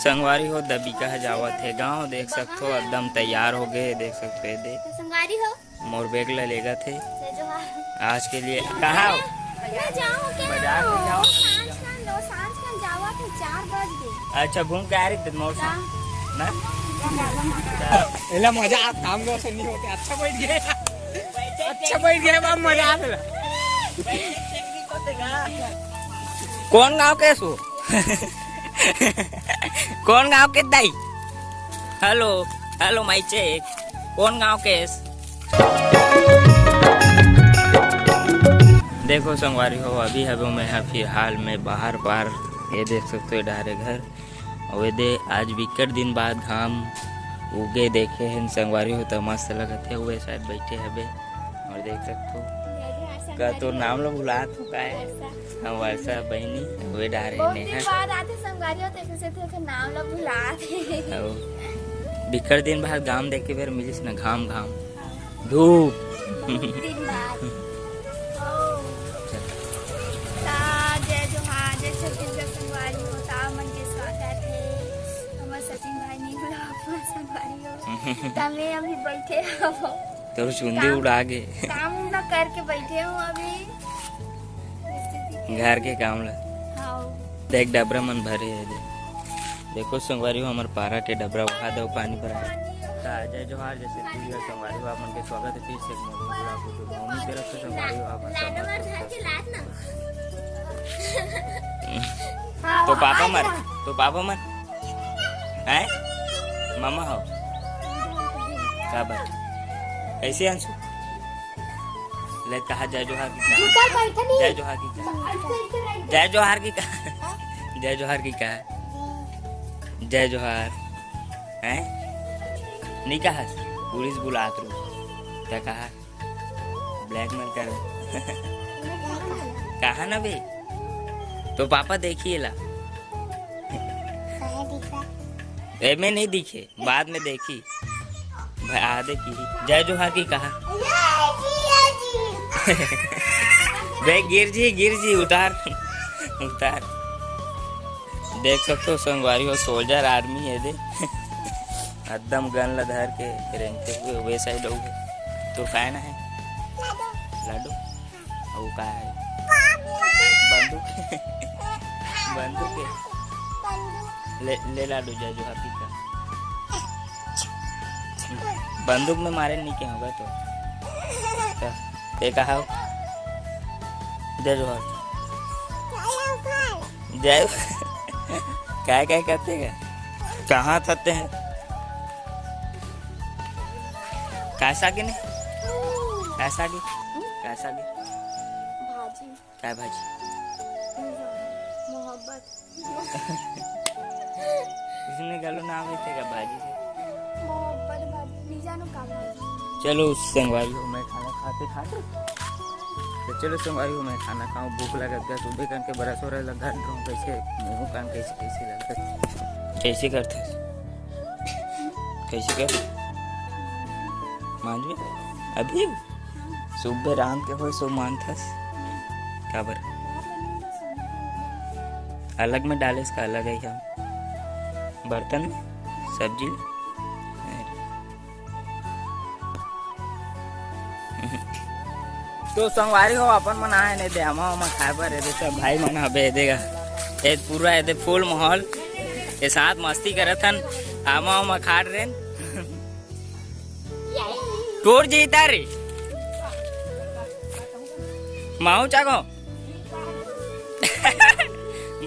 संगवारी हो दबीका जावत है गांव देख सकते हो एकदम तैयार हो गए देख सकते हो दे संगवारी हो मोर बैग ला लेगा थे जो आज के लिए कहाँ हो बाजार में जाओ सांझ का जावा थे 4 बज गए। अच्छा घूम के आ रही थी मोर से ना एला मजा आ काम में से नहीं होते अच्छा बैठ गए बाप मजा आ रहा कौन गांव के सो कौन गांव के दाई हेलो हेलो माई चेक कौन गांव के देखो संगवारी हो अभी हबो मैं फिलहाल में बाहर बार ये देख सकते हो डारे घर और ये दे आज विकट दिन बाद घाम उगे देखे हैं संगवारी हो तो मस्त लगते हुए शायद बैठे हबे और देख सकते हो का तो नाम लो बुला तो का है हम वर्षा बहनी वे डारे ने है बाद आते संगवारी हो तो ऐसे थे नाम लो बुला थे विकट दिन बाद घाम देख के फिर मिलिस ना घाम घाम धूप दिन बाद जय जोहार जय छत्तीसगढ़ संगवारी हो ता मन के स्वागत है हमर सचिन भाई ने बुला संगवारी हो तमे अभी बैठे हो तो चुंदी उड़ा के काम ना करके बैठे हो अभी घर के काम ला हां देख डबरा मन भरे है देखो संगवारी हो हमार पारा के डबरा उठा दो पानी भरा जय जोहार जैसे छत्तीसगढ़ संगवारी हो अपन के स्वागत है फिर से मम्मी तरफ से संगवारी हो अपन तो पापा मर हैं मामा हो क्या बात कैसे अंशु ले कहा जय जोहार की जय जोहार की जय जोहार की जय जोहार की कहा जय जोहार हैं नहीं कहा पुलिस बुलात रू क्या कहा ब्लैकमेल कर कहा ना बे तो पापा देखिए ला में नहीं दिखे बाद में देखी भाई आधे की जय जोहार की कहा वे गिर जी उतार देख सकते हो संगवारी हो सोल्जर आर्मी है दे एकदम गन ला धर के रेंगते हुए वे साइड हो तो काय ना है लाडू वो का है बंदूक ले लाडू जय जोहार की का बंदूक में मारे नहीं क्या होगा तो ये कहा जय जोहार जय क्या क्या करते हैं कहाँ थते हैं कैसा की नहीं कैसा की भाजी क्या भाजी मोहब्बत इसने गलो नाम ही थे भाजी से मोहब्बत भाजी नहीं जानो का भाजी चलो संगवारी हो मैं खाना खाते तो चलो संगवारी हो मैं खाना खाऊं भूख लगा गया सुबह करके बरस हो रहा लगा रहा कैसे मुँह कान कैसे लगता कैसे करते कैसे कर मान में अभी सुबह राम के हो सो मानथस काबर अलग में डाले इसका अलग है हम बर्तन सब्जी तो संगवारी हो अपन मन आए नहीं दे हम खाए पर सब भाई मन हबे देगा ये पूरा ये फुल माहौल के साथ मस्ती करत हन आमा खाट रेन टूर जीता रे माऊ चाको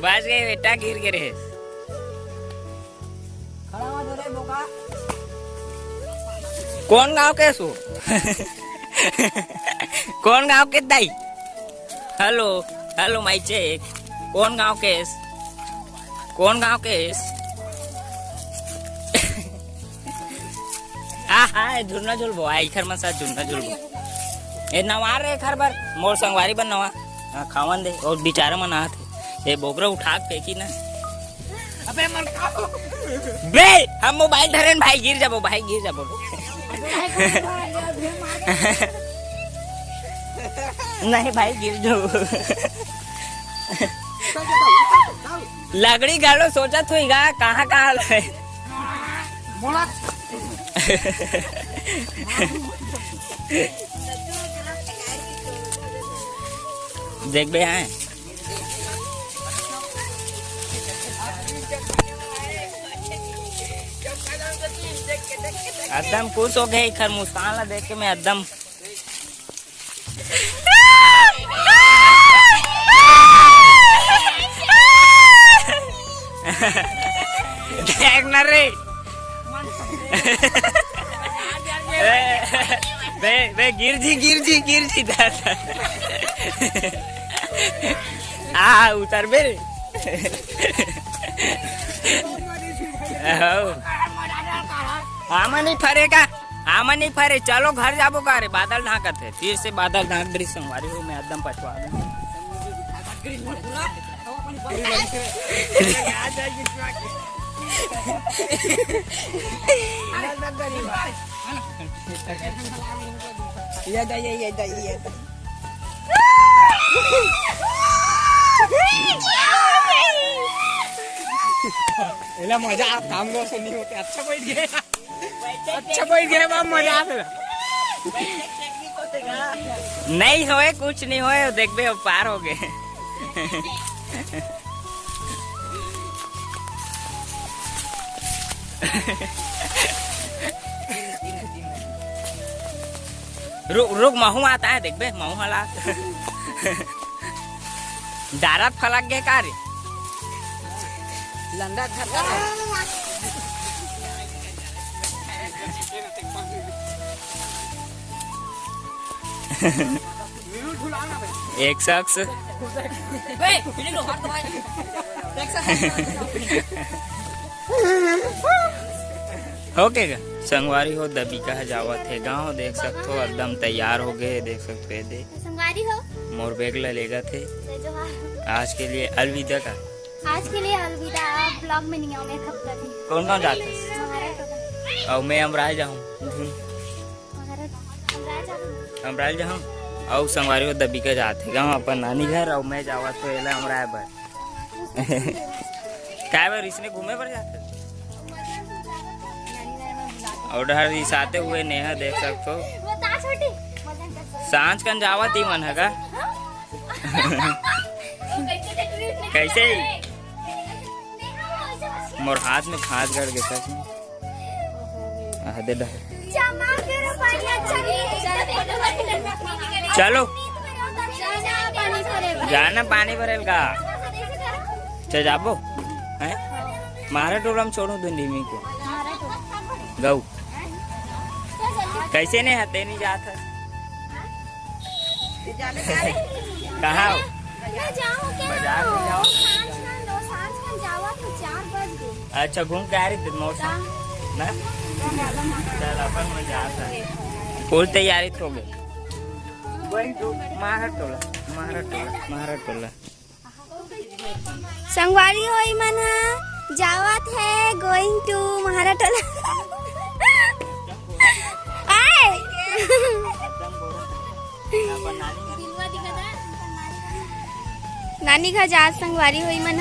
बच गए बेटा गिर के रहे कौन गाँव के सो कौन गाँव के दाई हेलो माई चेक कौन गाँव के हाँ झुलना झुलबो आई खर मन साथ झुलना झुलबो ए नवार रे खर बार मोर संगवारी बन नवा खावन दे और बेचारा मन आत ये बोकरा उठा के फेंकी ना अबे मन खाओ बे हम मोबाइल धरेन भाई गिर जाबो नहीं भाई गिर जाओ लगड़ी गालो सोचा थोई गा कहाँ कहाँ है। बोला देख बे आए एकदम खुश हो गए खर मुस्कान ला देख के मैं एकदम देख न रे बे गिर जी उतर बे आमा नहीं फरे चलो घर जाबो का रे बादल ढाकत है फिर से बादल ढाक दरी संगवारी हो मैं एकदम पछवा दूं मजा आप काम से नहीं होते। अच्छा बैठ गए बाप मजा आता नहीं होए कुछ नहीं होए देख बे पार हो गए रुक महू आता है देख बे महू हला दारात फलक गए का रे लंडा खाता एक शख्स ओके संगवारी हो दबीका जावत है गाँव देख सकते हो एकदम तैयार हो गए देख सकते हो दे संगवारी हो मोर बैग लेगा थे आज के लिए अलविदा का आज के लिए अलविदा। ब्लॉग में नहीं आऊंगा एक हफ्ता भी। कौन कौन जाते और मैं अमराज जाऊँ अमराज जाऊँ और संगवारी हो दबीका जाते गाँव अपन नानी घर और मैं जावा तो एला अमराज बर क्या बार इसने घूमे पर जाते और डर इसाते हुए नेहा देख सकते हो सांझ कन जावत ही मन है का कैसे मोर हाथ में खास गड़ गया सच में आधे डर चलो जाना पानी भरेल का चल जाबो हैं मारा टोला में छोड़ू दूं नीमी को गऊ कैसे नहीं हते नहीं जाता कहाँ बाजार में जाओ अच्छा घूम के आ रही थी मौसम ना चल अपन मजा आता है फुल तैयारी हो गई महाराज टोला संगवारी होई मन जावत है गोइंग टू महाराटोला नानी घर जा संगवारी होई मन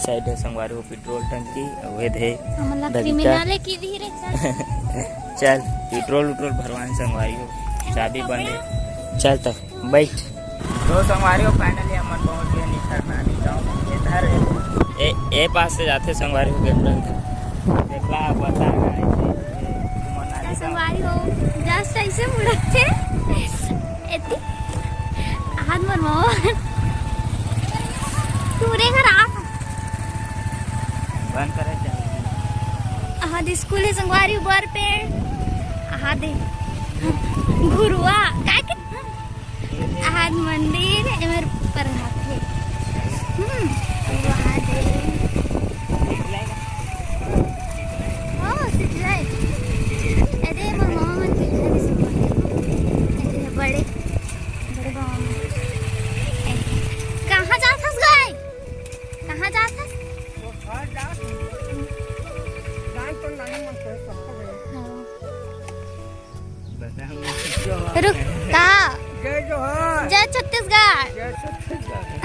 साइड है संगवारी पेट्रोल टंकी अवैध है की धीरे चल पेट्रोल भरवान संगवारी हो चाबी बंद है चल तक बैठ तो संगवारी हो फाइनली हम पहुंच गए निखर नानी गाँव इधर ए पास से जाते संगवारी हो देखला बता संगवारी हो जस्ट ऐसे मुड़ते हाथ मरवा पूरे घर आ बंद करे दे स्कूल है संगवारी बर पेड़ दे गुरुआ का बाद मंदिर एमर पर है। वहाँ दे ओ सिटलाय अरे मामा मन के घर से बड़े बड़े मामा कहाँ जात हस गए? कहाँ जात हस? रुक कहाँ? जय छत्तीसगढ़।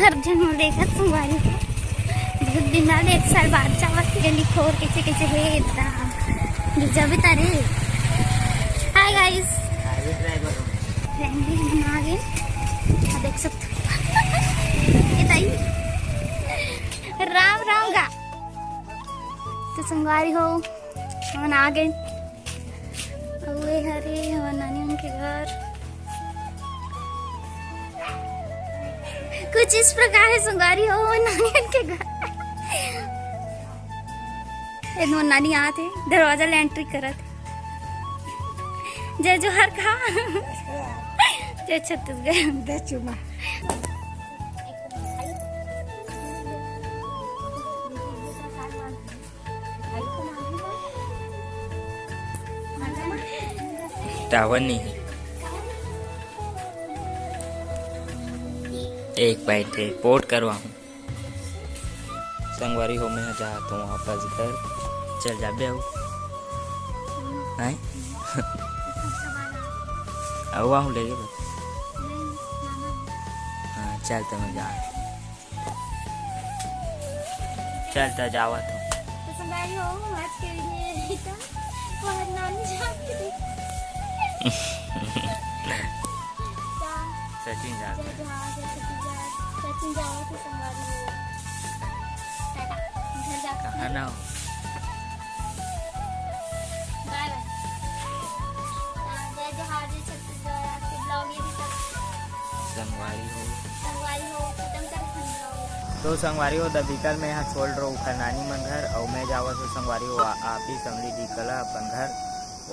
अर्जुन में देखा संगवारी बहुत दिन बाद 1 साल बाद जावत गली खोर कैसे कैसे है इतना जब तारे। हाय गाइस फैमिली बना गए देख सकते राम राम गा तो संगवारी हो हम आ गए हरे हमारे नानी उनके घर कुछ इस प्रकार है संगवारी हो नानी उनके घर। नानी यहाँ थे दरवाजा ले एंट्री करा थे। जय जोहार खा जय छत्तीसगढ़। टावर नहीं है। एक बैठे पोर्ट करवाऊँ संगवारी हो मैं जाता हूँ वापस घर। चल जा बे आओ आहू ले गए। हाँ चल तो मैं जा चलता जावा तो संगवारी हो आज के लिए बहुत नानी जाके सचिन जा सचिन जावा तो संगवारी हो घर जा कहाँ ना हो बाय बाय। जय जोहार जय छत्तीसगढ़। आपके ब्लॉग ये भी तक संगवारी हो खत्म कर तो संगवारी हो दबीकल में यहाँ छोड़ रहा हूँ नानी मन घर और मैं जावा तो संगवारी हो आप ही समझी दिकला अपन घर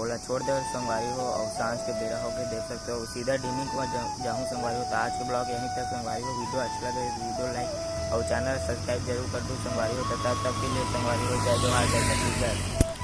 ओला छोड़ दे संगवारी हो और सांझ के बेरा हो के देख सकते हो सीधा डिमिंग को जाऊँ संगवारी हो। तो आज के ब्लॉग यहीं तक संगवारी हो। वीडियो अच्छा लगे वीडियो लाइक और चैनल सब्सक्राइब जरूर कर दो संगवारी हो। तब के लिए संगवारी हो जय जोहार जय छत्तीसगढ़।